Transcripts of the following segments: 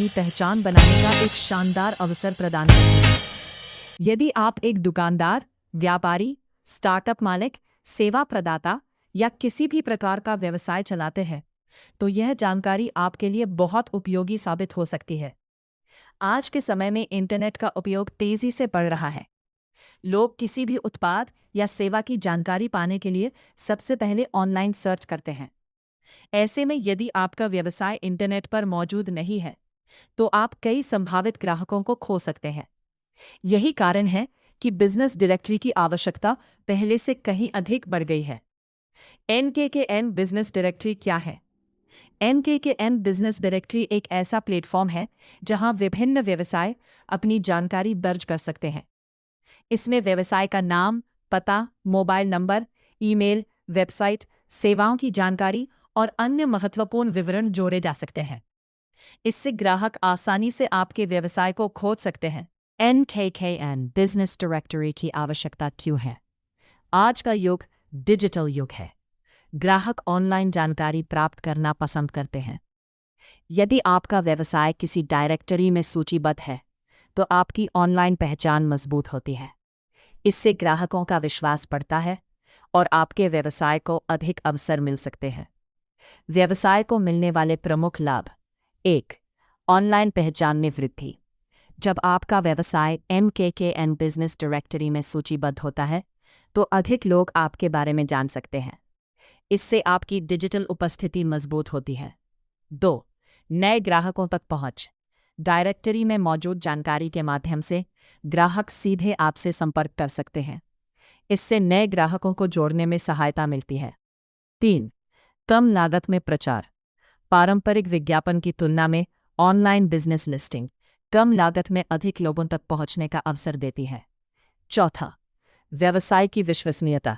अपनी पहचान बनाने का एक शानदार अवसर प्रदान करती है। यदि आप एक दुकानदार, व्यापारी, स्टार्टअप मालिक, सेवा प्रदाता या किसी भी प्रकार का व्यवसाय चलाते हैं, तो यह जानकारी आपके लिए बहुत उपयोगी साबित हो सकती है। आज के समय में इंटरनेट का उपयोग तेजी से बढ़ रहा है। लोग किसी भी उत्पाद या सेवा की जानकारी पाने के लिए सबसे पहले ऑनलाइन सर्च करते हैं। ऐसे में यदि आपका व्यवसाय इंटरनेट पर मौजूद नहीं है, तो आप कई संभावित ग्राहकों को खो सकते हैं। यही कारण है कि बिजनेस डायरेक्टरी की आवश्यकता पहले से कहीं अधिक बढ़ गई है। NKKN बिजनेस डायरेक्टरी क्या है? NKKN बिजनेस डायरेक्टरी एक ऐसा प्लेटफॉर्म है जहां विभिन्न व्यवसाय अपनी जानकारी दर्ज कर सकते हैं। इसमें व्यवसाय का नाम, पता, मोबाइल नंबर, ईमेल, वेबसाइट, सेवाओं की जानकारी और अन्य महत्वपूर्ण विवरण जोड़े जा सकते हैं। इससे ग्राहक आसानी से आपके व्यवसाय को खोज सकते हैं। NKKN बिजनेस डायरेक्टरी की आवश्यकता क्यों है? आज का युग डिजिटल युग है। ग्राहक ऑनलाइन जानकारी प्राप्त करना पसंद करते हैं। यदि आपका व्यवसाय किसी डायरेक्टरी में सूचीबद्ध है, तो आपकी ऑनलाइन पहचान मजबूत होती है। इससे ग्राहकों का विश्वास बढ़ता है और आपके व्यवसाय को अधिक अवसर मिल सकते हैं। व्यवसाय को मिलने वाले प्रमुख लाभ: 1. ऑनलाइन पहचान में वृद्धि। जब आपका व्यवसाय NKKN बिजनेस डायरेक्टरी में सूचीबद्ध होता है, तो अधिक लोग आपके बारे में जान सकते हैं। इससे आपकी डिजिटल उपस्थिति मजबूत होती है। 2. नए ग्राहकों तक पहुंच। डायरेक्टरी में मौजूद जानकारी के माध्यम से ग्राहक सीधे आपसे संपर्क कर सकते हैं। इससे नए ग्राहकों को जोड़ने में सहायता मिलती है। 3. कम लागत में प्रचार। पारंपरिक विज्ञापन की तुलना में ऑनलाइन बिजनेस लिस्टिंग कम लागत में अधिक लोगों तक पहुंचने का अवसर देती है। 4. व्यवसाय की विश्वसनीयता।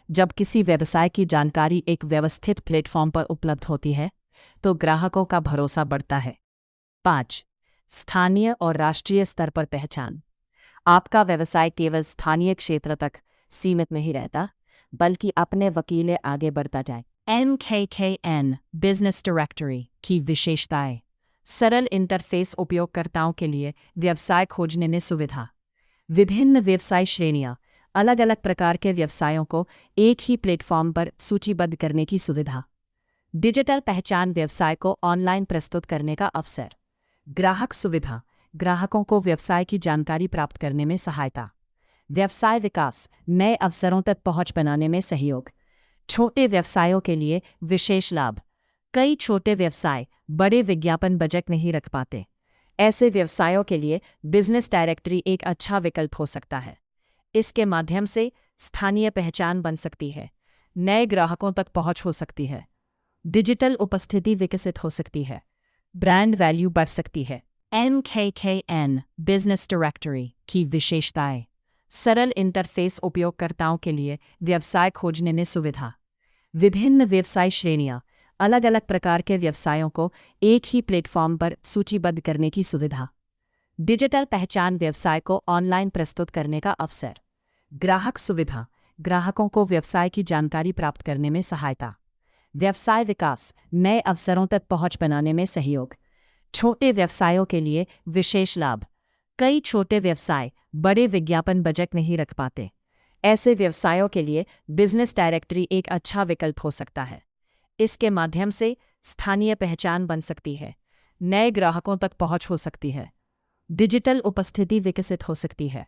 जब किसी व्यवसाय की जानकारी एक व्यवस्थित प्लेटफॉर्म पर उपलब्ध होती है, तो ग्राहकों का भरोसा बढ़ता है। 5. स्थानीय और राष्ट्रीय स्तर पर पहचान। आपका व्यवसाय केवल स्थानीय क्षेत्र तक सीमित नहीं रहता, बल्कि अपने वकीले आगे बढ़ता जाए। NKKN बिजनेस डायरेक्टरी की विशेषताएं: सरल इंटरफेस, उपयोगकर्ताओं के लिए व्यवसाय खोजने में सुविधा। विभिन्न व्यवसाय श्रेणियां, अलग अलग प्रकार के व्यवसायों को एक ही प्लेटफॉर्म पर सूचीबद्ध करने की सुविधा। डिजिटल पहचान, व्यवसाय को ऑनलाइन प्रस्तुत करने का अवसर। ग्राहक सुविधा, ग्राहकों को व्यवसाय की जानकारी प्राप्त करने में सहायता। व्यवसाय विकास, नए अवसरों तक पहुंच बनाने में सहयोग। छोटे व्यवसायों के लिए विशेष लाभ। कई छोटे व्यवसाय बड़े विज्ञापन बजट नहीं रख पाते। ऐसे व्यवसायों के लिए बिजनेस डायरेक्टरी एक अच्छा विकल्प हो सकता है। इसके माध्यम से स्थानीय पहचान बन सकती है, नए ग्राहकों तक पहुंच हो सकती है, डिजिटल उपस्थिति विकसित हो सकती है, ब्रांड वैल्यू बढ़ सकती है। NKKN बिजनेस डायरेक्टरी की विशेषताएं: सरल इंटरफेस, उपयोगकर्ताओं के लिए व्यवसाय खोजने में सुविधा। विभिन्न व्यवसाय श्रेणियां, अलग अलग प्रकार के व्यवसायों को एक ही प्लेटफॉर्म पर सूचीबद्ध करने की सुविधा। डिजिटल पहचान, व्यवसाय को ऑनलाइन प्रस्तुत करने का अवसर। ग्राहक सुविधा, ग्राहकों को व्यवसाय की जानकारी प्राप्त करने में सहायता। व्यवसाय विकास, नए अवसरों तक पहुंच बनाने में सहयोग। छोटे व्यवसायों के लिए विशेष लाभ। कई छोटे व्यवसाय बड़े विज्ञापन बजट नहीं रख पाते। ऐसे व्यवसायों के लिए बिजनेस डायरेक्टरी एक अच्छा विकल्प हो सकता है। इसके माध्यम से स्थानीय पहचान बन सकती है, नए ग्राहकों तक पहुंच हो सकती है, डिजिटल उपस्थिति विकसित हो सकती है,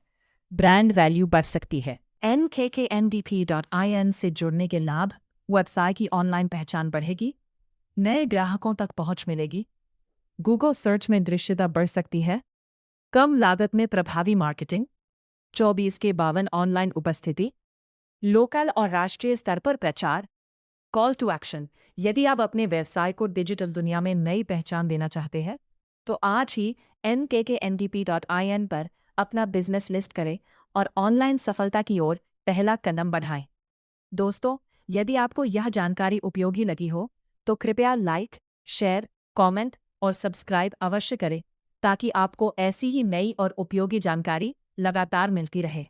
ब्रांड वैल्यू बढ़ सकती है। NKKNDP.in से जुड़ने के लाभ: व्यवसाय की ऑनलाइन पहचान बढ़ेगी, नए ग्राहकों तक पहुंच मिलेगी, गूगल सर्च में दृश्यता बढ़ सकती है, कम लागत में प्रभावी मार्केटिंग, 24/52 ऑनलाइन उपस्थिति, लोकल और राष्ट्रीय स्तर पर प्रचार। कॉल टू एक्शन: यदि आप अपने व्यवसाय को डिजिटल दुनिया में नई पहचान देना चाहते हैं, तो आज ही NKKNDP.in पर अपना बिजनेस लिस्ट करें और ऑनलाइन सफलता की ओर पहला कदम बढ़ाएं। दोस्तों, यदि आपको यह जानकारी उपयोगी लगी हो, तो कृपया लाइक, शेयर, कमेंट और सब्सक्राइब अवश्य करें, ताकि आपको ऐसी ही नई और उपयोगी जानकारी लगातार मिलती रहे।